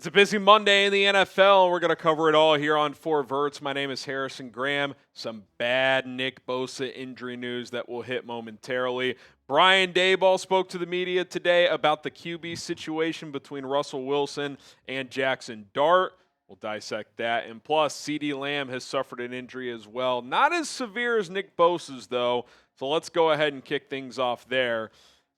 It's a busy Monday in the NFL. We're going to cover it all here on Verts. My name is Harrison Graham. Some bad Nick Bosa injury news that will hit momentarily. Brian Daboll spoke to the media today about the QB situation between Russell Wilson and Jaxson Dart. We'll dissect that. And plus, CeeDee Lamb has suffered an injury as well. Not as severe as Nick Bosa's, though. So let's go ahead and kick things off there.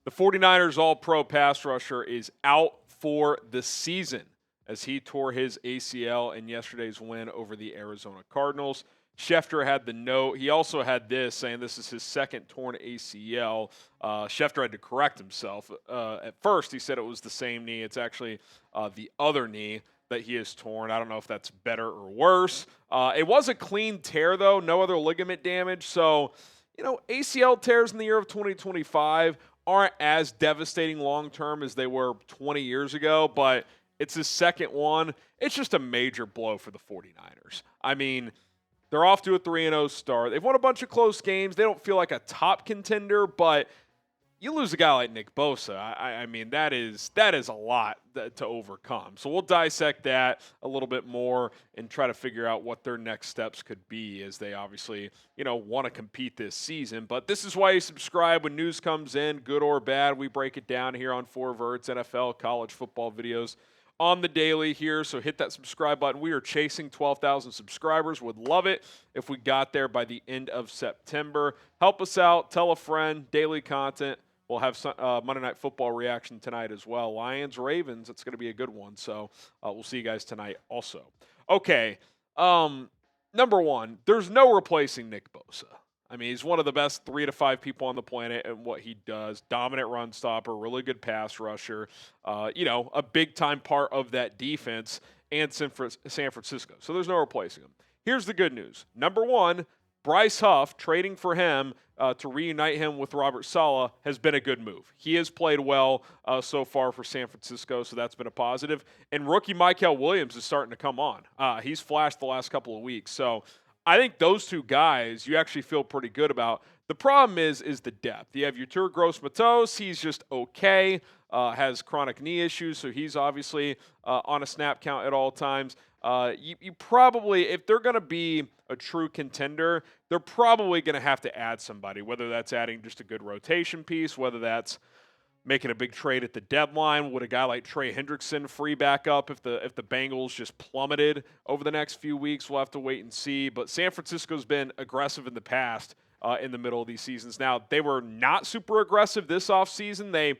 The 49ers All-Pro pass rusher is out for the season as he tore his ACL in yesterday's win over the Arizona Cardinals. Schefter had the note. He also had this, saying this is his second torn ACL. Schefter had to correct himself. At first, he said it was the same knee. It's actually the other knee that he has torn. I don't know if that's better or worse. It was a clean tear, though. No other ligament damage. So, ACL tears in the year of 2025 aren't as devastating long-term as they were 20 years ago, but it's his second one. It's just a major blow for the 49ers. I mean, they're off to a 3-0 start. They've won a bunch of close games. They don't feel like a top contender, but you lose a guy like Nick Bosa. I mean, that is a lot to overcome. So we'll dissect that a little bit more and try to figure out what their next steps could be as they obviously, want to compete this season. But this is why you subscribe when news comes in, good or bad. We break it down here on Verts, NFL, college football videos on the daily here, so hit that subscribe button. We are chasing 12,000 subscribers. Would love it if we got there by the end of September. Help us out. Tell a friend. Daily content. We'll have some, Monday Night Football reaction tonight as well. Lions, Ravens. It's going to be a good one, so we'll see you guys tonight also. Okay, number one, there's no replacing Nick Bosa. I mean, he's one of the best 3 to 5 people on the planet at what he does. Dominant run stopper, really good pass rusher, a big-time part of that defense and San Francisco. So there's no replacing him. Here's the good news. Number one, Bryce Huff, trading for him to reunite him with Robert Saleh has been a good move. He has played well so far for San Francisco, so that's been a positive. And rookie Mykel Williams is starting to come on. He's flashed the last couple of weeks. So I think those two guys you actually feel pretty good about. The problem is the depth. You have Yetur Gross-Matos. He's just okay, has chronic knee issues, so he's obviously on a snap count at all times. You probably, if they're going to be a true contender, they're probably going to have to add somebody, whether that's adding just a good rotation piece, whether that's making a big trade at the deadline. Would a guy like Trey Hendrickson free back up if the Bengals just plummeted over the next few weeks? We'll have to wait and see. But San Francisco's been aggressive in the past in the middle of these seasons. Now, they were not super aggressive this offseason. They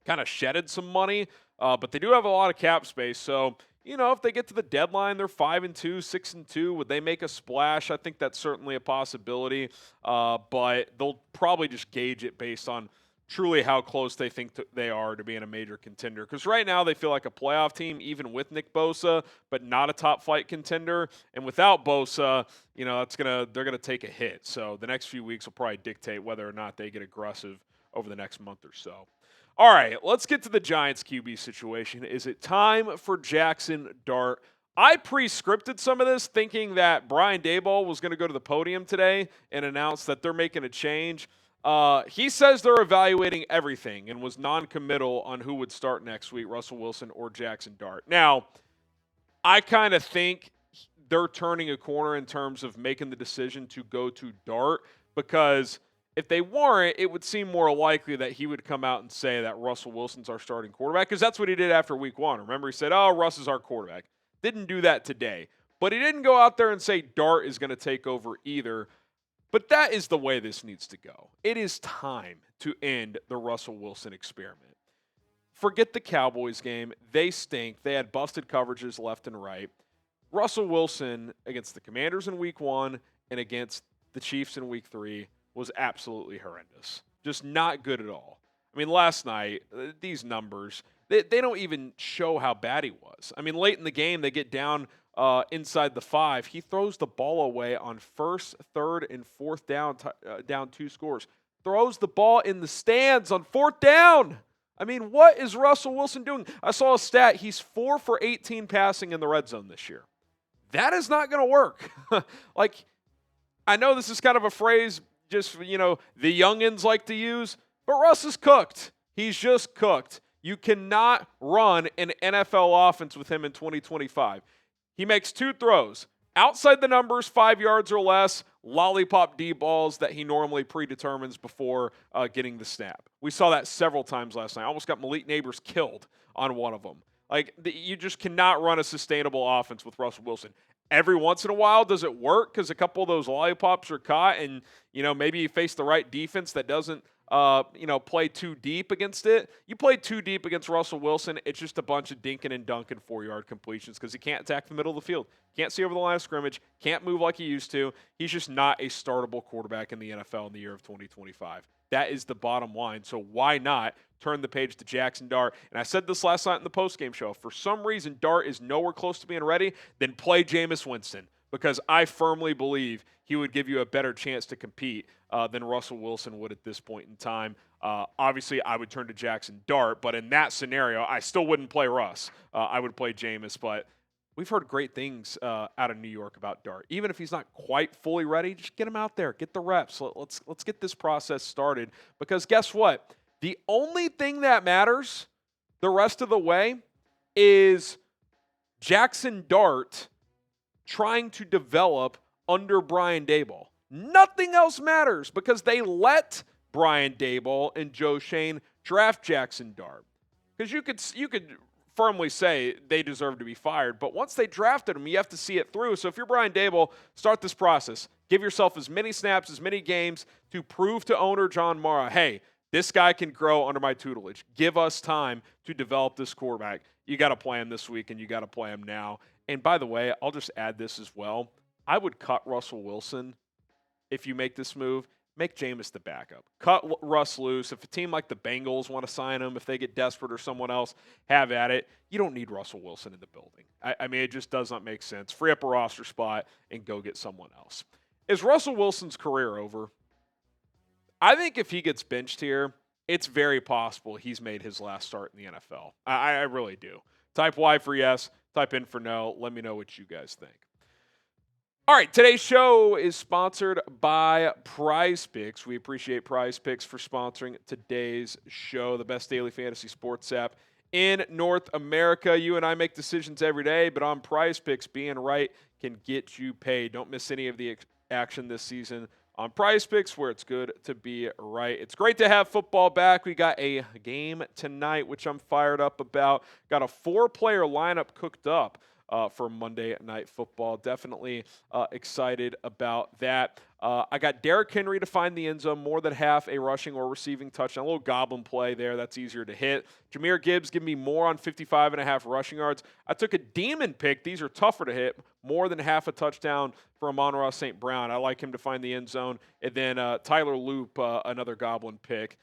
kind of shedded some money, but they do have a lot of cap space. So, if they get to the deadline, they're 5-2, 6-2. Would they make a splash? I think that's certainly a possibility. But they'll probably just gauge it based on truly how close they think they are to being a major contender. Because right now they feel like a playoff team, even with Nick Bosa, but not a top flight contender. And without Bosa, they're gonna take a hit. So the next few weeks will probably dictate whether or not they get aggressive over the next month or so. All right, let's get to the Giants QB situation. Is it time for Jaxson Dart? I pre-scripted some of this thinking that Brian Daboll was going to go to the podium today and announce that they're making a change. He says they're evaluating everything and was non-committal on who would start next week, Russell Wilson or Jaxson Dart. Now, I kind of think they're turning a corner in terms of making the decision to go to Dart, because if they weren't, it would seem more likely that he would come out and say that Russell Wilson's our starting quarterback, because that's what he did after week 1. Remember, he said, Russ is our quarterback. Didn't do that today. But he didn't go out there and say Dart is going to take over either. But that is the way this needs to go. It is time to end the Russell Wilson experiment. Forget the Cowboys game. They stink. They had busted coverages left and right. Russell Wilson against the Commanders in week 1 and against the Chiefs in week 3 was absolutely horrendous. Just not good at all. I mean, last night, these numbers, they don't even show how bad he was. I mean, late in the game, they get down inside the 5. He throws the ball away on 1st, 3rd, and 4th down, down 2 scores. Throws the ball in the stands on 4th down. I mean, what is Russell Wilson doing? I saw a stat. He's 4 for 18 passing in the red zone this year. That is not going to work. I know this is kind of a phrase just, the youngins like to use, but Russ is cooked. He's just cooked. You cannot run an NFL offense with him in 2025. He makes 2 throws. Outside the numbers, 5 yards or less, lollipop deep balls that he normally predetermines before getting the snap. We saw that several times last night. I almost got Malik Neighbors killed on one of them. You just cannot run a sustainable offense with Russell Wilson. Every once in a while, does it work? Because a couple of those lollipops are caught, and maybe you face the right defense that doesn't play too deep against it. You play too deep against Russell Wilson, it's just a bunch of dinking and dunking 4-yard completions because he can't attack the middle of the field. Can't see over the line of scrimmage. Can't move like he used to. He's just not a startable quarterback in the NFL in the year of 2025. That is the bottom line. So why not turn the page to Jaxson Dart? And I said this last night in the postgame show. If for some reason Dart is nowhere close to being ready, then play Jameis Winston, because I firmly believe he would give you a better chance to compete than Russell Wilson would at this point in time. Obviously, I would turn to Jaxson Dart, but in that scenario, I still wouldn't play Russ. I would play Jameis, but we've heard great things out of New York about Dart. Even if he's not quite fully ready, just get him out there, get the reps. Let's get this process started, because guess what? The only thing that matters the rest of the way is Jaxson Dart trying to develop under Brian Daboll. Nothing else matters, because they let Brian Daboll and Joe Shane draft Jaxson Dart. Because you could firmly say they deserve to be fired, but once they drafted him, you have to see it through. So if you're Brian Daboll, start this process. Give yourself as many snaps, as many games to prove to owner John Mara, hey, this guy can grow under my tutelage. Give us time to develop this quarterback. You got to play him this week, and you got to play him now. And by the way, I'll just add this as well. I would cut Russell Wilson if you make this move. Make Jameis the backup. Cut Russ loose. If a team like the Bengals want to sign him, if they get desperate or someone else, have at it. You don't need Russell Wilson in the building. I mean, it just does not make sense. Free up a roster spot and go get someone else. Is Russell Wilson's career over? I think if he gets benched here, it's very possible he's made his last start in the NFL. I really do. Type Y for yes. Type in for no. Let me know what you guys think. All right, today's show is sponsored by PrizePicks. We appreciate PrizePicks for sponsoring today's show, the best daily fantasy sports app in North America. You and I make decisions every day, but on PrizePicks, being right can get you paid. Don't miss any of the action this season on PrizePicks, where it's good to be right. It's great to have football back. We got a game tonight, which I'm fired up about. Got a 4-player lineup cooked up for Monday Night Football. Definitely excited about that. I got Derrick Henry to find the end zone, more than half a rushing or receiving touchdown. A little goblin play there. That's easier to hit. Jahmyr Gibbs give me more on 55.5 rushing yards. I took a demon pick. These are tougher to hit. More than half a touchdown for Amon-Ra St. Brown. I like him to find the end zone. And then Tyler Loop, another goblin pick.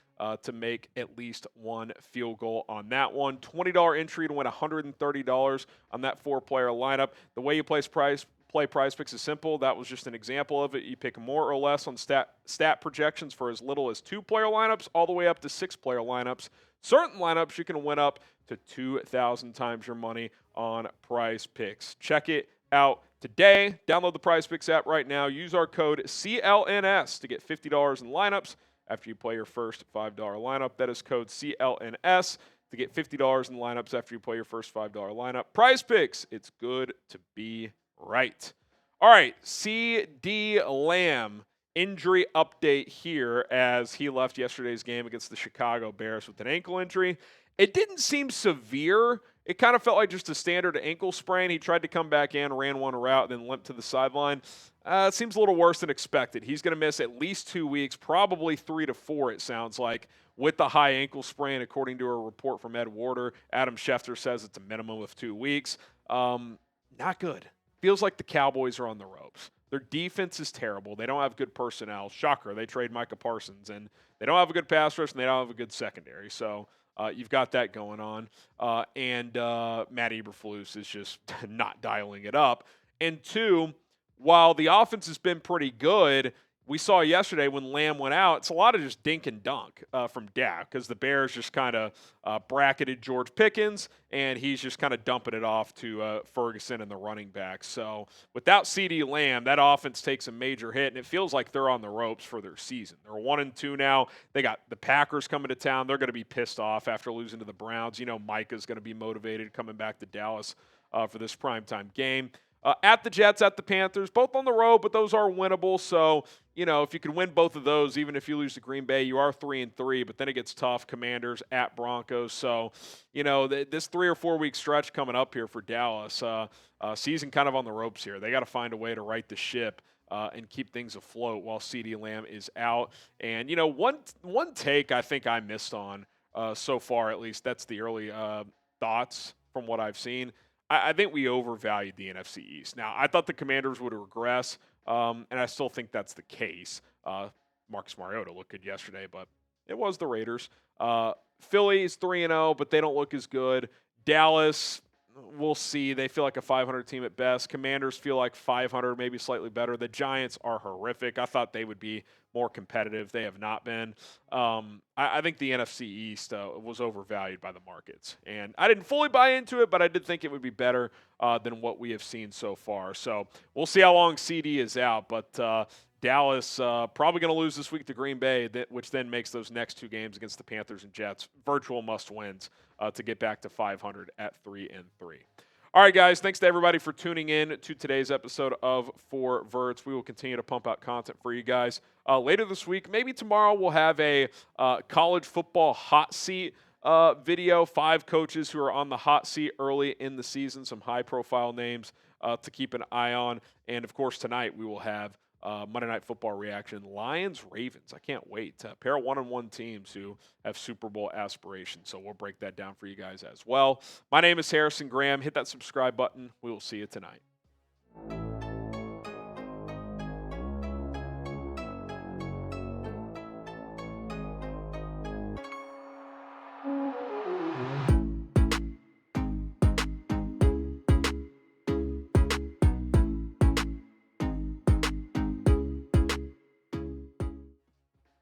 To make at least one field goal on that one. $20 entry to win $130 on that 4-player lineup. The way you play PrizePicks is simple. That was just an example of it. You pick more or less on stat projections for as little as 2-player lineups all the way up to 6-player lineups. Certain lineups you can win up to 2,000 times your money on PrizePicks. Check it out today. Download the PrizePicks app right now. Use our code CLNS to get $50 in lineups after you play your first $5 lineup. That is code CLNS to get $50 in lineups after you play your first $5 lineup. PrizePicks, it's good to be right. All right, CeeDee Lamb injury update here, as he left yesterday's game against the Chicago Bears with an ankle injury. It didn't seem severe. It kind of felt like just a standard ankle sprain. He tried to come back in, ran one route, then limped to the sideline. It seems a little worse than expected. He's going to miss at least 2 weeks, probably 3 to 4, it sounds like, with the high ankle sprain, according to a report from Ed Warder. Adam Schefter says it's a minimum of 2 weeks. Not good. Feels like the Cowboys are on the ropes. Their defense is terrible. They don't have good personnel. Shocker, they trade Micah Parsons. And they don't have a good pass rush, and they don't have a good secondary. So you've got that going on. And Matt Eberflus is just not dialing it up. And 2, while the offense has been pretty good, we saw yesterday when Lamb went out, it's a lot of just dink and dunk from Dak because the Bears just kind of bracketed George Pickens, and he's just kind of dumping it off to Ferguson and the running back. So without CeeDee Lamb, that offense takes a major hit, and it feels like they're on the ropes for their season. They're 1-2 now. They got the Packers coming to town. They're going to be pissed off after losing to the Browns. You know, Micah's going to be motivated coming back to Dallas for this primetime game. At the Jets, at the Panthers, both on the road, but those are winnable. So, you know, if you can win both of those, even if you lose to Green Bay, you are 3-3, but then it gets tough. Commanders at Broncos. So, you know, this 3 or 4 week stretch coming up here for Dallas, season kind of on the ropes here. They got to find a way to right the ship and keep things afloat while CeeDee Lamb is out. And, you know, one take I think I missed on so far, at least that's the early thoughts from what I've seen. I think we overvalued the NFC East. Now, I thought the Commanders would regress, and I still think that's the case. Marcus Mariota looked good yesterday, but it was the Raiders. Philly is 3-0, but they don't look as good. Dallas, we'll see. They feel like a 500 team at best. Commanders feel like 500, maybe slightly better. The Giants are horrific. I thought they would be more competitive. They have not been. I think the NFC East was overvalued by the markets. And I didn't fully buy into it, but I did think it would be better than what we have seen so far. So we'll see how long CeeDee is out. But Dallas probably going to lose this week to Green Bay, which then makes those next 2 games against the Panthers and Jets virtual must-wins to get back to 500 at 3-3. All right, guys, thanks to everybody for tuning in to today's episode of For Verts. We will continue to pump out content for you guys. Later this week, maybe tomorrow, we'll have a college football hot seat video. 5 coaches who are on the hot seat early in the season, some high-profile names to keep an eye on. And, of course, tonight we will have Monday Night Football reaction. Lions-Ravens. I can't wait. A pair of 1-1 teams who have Super Bowl aspirations. So we'll break that down for you guys as well. My name is Harrison Graham. Hit that subscribe button. We will see you tonight.